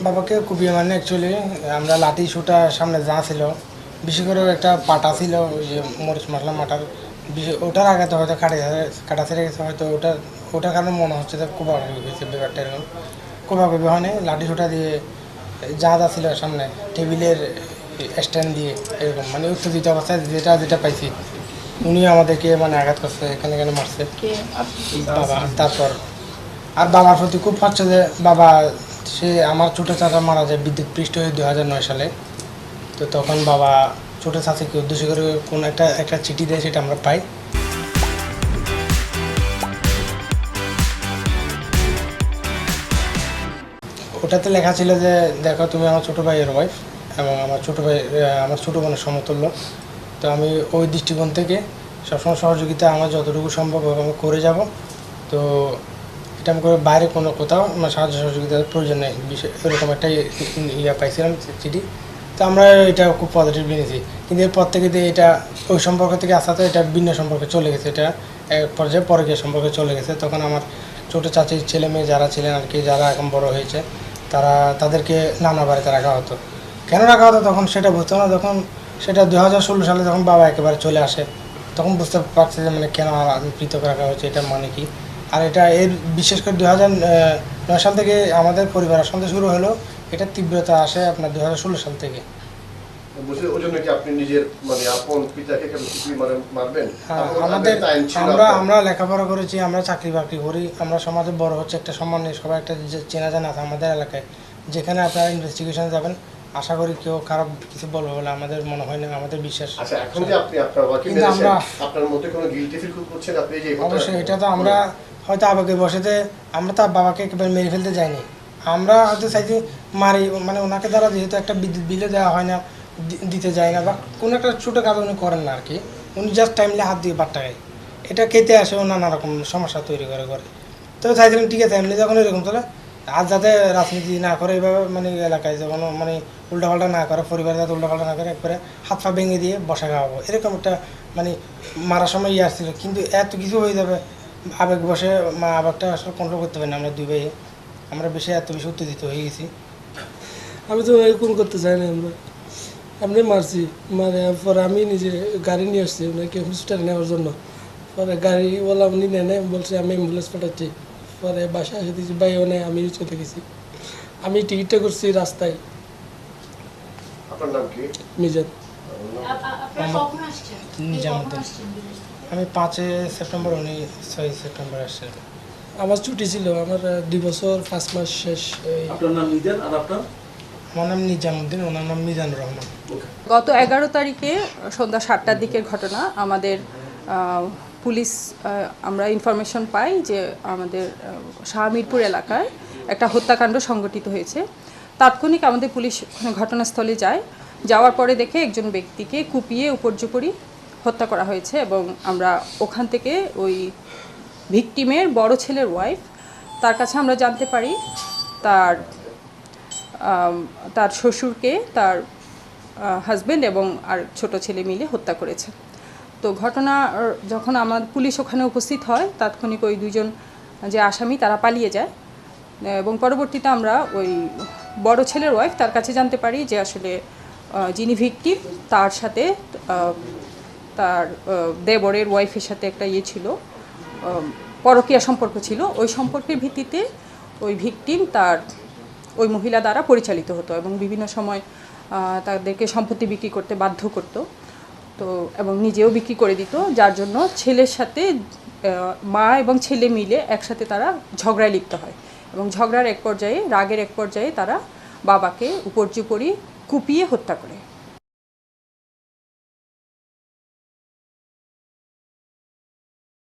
বাবাকে কুপিয়ে মানে অ্যাকচুয়ালি আমরা লাঠি ছোটা সামনে যা ছিল, বিশেষ করে একটা পাটা ছিল ওই যে মরিচ মশলা মাটার, ওটার আগে তো হয়তো কাটা ছেড়ে গেছে, হয়তো ওটার কারণে মনে হচ্ছে যে কোপাকুপি হয়েছে ব্যাপারটা এরকম। কোপাকুপি হয়নি, লাঠি ছোটা দিয়ে যা যা ছিল সামনে টেবিলের স্ট্যান্ড দিয়ে এরকম মানে উত্তেজিত অবস্থায় যেটা যেটা পাইছি উনি আমাদেরকে মানে আঘাত করছে, এখানে এখানে মারছে বাবা। তারপর আর বাবার প্রতি খুব হচ্ছে যে বাবা, সে আমার ছোটো চাচা মারা যায় বিদ্যুৎ পৃষ্ঠ হয়ে 2009 সালে। তো তখন বাবা ছোটো চাচিকে উদ্দেশ্য করে কোনো একটা চিঠি দেয়, সেটা আমরা পাই। ওটাতে লেখা ছিল যে দেখো তুমি আমার ছোটো ভাইয়ের ওয়াইফ এবং আমার ছোটো বোনের সমতুল্য। তো আমি ওই দৃষ্টিকোণ থেকে সবসময় সহযোগিতা আমার যতটুকু সম্ভব আমি করে যাব। তো এটা আমি করে বাইরে কোথাও আমার সাহায্য সহযোগিতার প্রয়োজন নেই, বিষয় এরকম একটা পাইছিলাম চিঠি। তো আমরা এটা খুব পজিটিভ নিয়েছি, কিন্তু এরপর থেকে এটা ওই সম্পর্ক থেকে আসা তো এটা ভিন্ন সম্পর্কে চলে গেছে, এটা এক পর্যায়ে পরকীয়া সম্পর্কে চলে গেছে। তখন আমার ছোটো চাচির ছেলে মেয়ে যারা ছিলেন আর কি, যারা এখন বড় হয়েছে, তাদেরকে নানা বাড়িতে রাখা হতো। কেন রাখা হতো তখন সেটা বুঝতো না। তখন সেটা 2016 সালে যখন বাবা একেবারে চলে আসে, তখন বুঝতে পারছে যে মানে কেন পৃথক রাখা হয়েছে, এটা মানে কি। আর এটা বিশেষ করে 2009 সাল থেকে আমাদের পরিবারের সঙ্গে শুরু হলো, এটার তীব্রতা আসে আপনার 2016 সাল থেকে। আমরা লেখাপড়া করেছি, আমরা চাকরি বাকরি করি, আমরা সমাজে বড় হচ্ছে, একটা সম্মান নেই, সবাই একটা চেনা জানা আছে আমাদের এলাকায়। যেখানে আপনারা ইনভেস্টিগেশন যাবেন, আশা করি কেউ খারাপ কিছু বলবে বলে আমাদের মনে হয় না, আমাদের বিশ্বাস। অবশ্যই এটা তো আমরা হয়তো আবেগের বসেতে আমরা তো বাবাকে একেবারে মেরে ফেলতে যাইনি। আমরা হয়তো চাইছি মারি, মানে ওনাকে দ্বারা যেহেতু একটা বিদ্যুৎ বিলে দেওয়া হয় না, দিতে যায় না, বা কোনো একটা ছোটো কাজ উনি করেন না আর কি, উনি জাস্ট টাইমলি হাত দিয়ে বাট্টা খায়, এটা খেতে আসে ও নানা রকম সমস্যা তৈরি করে। তো চাইছিলাম ঠিক আছে এমনি যখন এরকম চলে আর যাতে রাজনীতি না করে, এইভাবে মানে এলাকায় যখন মানে উল্টাপাল্টা না করে, পরিবারে যাতে উল্টাপাল্টা না করে, একবারে হাত পা ভেঙে দিয়ে বসা খাওয়াবো, এরকম একটা মানে মারার সময় আসছিল। কিন্তু এত কিছু হয়ে যাবে আবেগ বসে, আবেগটা আসলে কন্ট্রোল করতে পারি না আমরা দুই ভাই, আমরা এত বেশি উত্তেজিত হয়ে গেছি। আমি তো এরকম করতে চাই না, আমরা এমনি মারছি, মারে পরে আমি নিজে গাড়ি নিয়ে আসছি ওনাকে হসপিটালে নেওয়ার জন্য। পরে গাড়িওয়ালা উনি নেয়, বলছে আমি অ্যাম্বুলেন্স পাঠাচ্ছি। পরে বাসায় এসে দিয়েছি বাইও নেই, আমি চলে গেছি। আমি টিকিটটা করছি রাস্তায়। মিজান। আমি 5 সেপ্টেম্বর, উনি 6 সেপ্টেম্বর আসছেন। আমার ছুটি ছিল, আমার 2 বছর 5 মাস শেষ। আপনার নাম মিজান আর আপনার? আমার নাম নিজামুদ্দিন, ওনার নাম মিজানুর রহমান। গত 11 তারিখে সন্ধ্যা 7টার দিকের ঘটনা। আমাদের পুলিশ আমরা ইনফরমেশন পাই যে আমাদের শাহমিরপুর এলাকায় একটা হত্যাকাণ্ড সংঘটিত হয়েছে। তাৎক্ষণিক আমাদের পুলিশ ঘটনাস্থলে যায়, যাওয়ার পরে দেখে একজন ব্যক্তিকে কুপিয়ে উপর্যুপরি হত্যা করা হয়েছে। এবং আমরা ওখান থেকে ওই ভিকটিমের বড় ছেলের ওয়াইফ, তার কাছে আমরা জানতে পারি তার শ্বশুরকে তার হাজব্যান্ড এবং আর ছোট ছেলে মিলে হত্যা করেছে। তো ঘটনা যখন আমার পুলিশ ওখানে উপস্থিত হয়, তাৎক্ষণিক ওই দুইজন যে আসামি তারা পালিয়ে যায়। এবং পরবর্তীতে আমরা ওই বড় ছেলের ওয়াইফ তার কাছে জানতে পারি যে আসলে যিনি ভিকটিম তার সাথে তার দেবরের ওয়াইফের সাথে একটা ছিল, পরকীয়া সম্পর্ক ছিল। ওই সম্পর্কের ভিত্তিতে ওই ভিকটিম ওই মহিলা দ্বারা পরিচালিত হতো এবং বিভিন্ন সময় তাদেরকে সম্পত্তি বিক্রি করতে বাধ্য করত, তো এবং নিজেও বিক্রি করে দিত, যার জন্য ছেলের সাথে মা এবং ছেলে মিলে একসাথে তারা ঝগড়ায় লিপ্ত হয়। এবং ঝগড়ার রাগের এক পর্যায়ে তারা বাবাকে উপর্যুপরি কুপিয়ে হত্যা করে।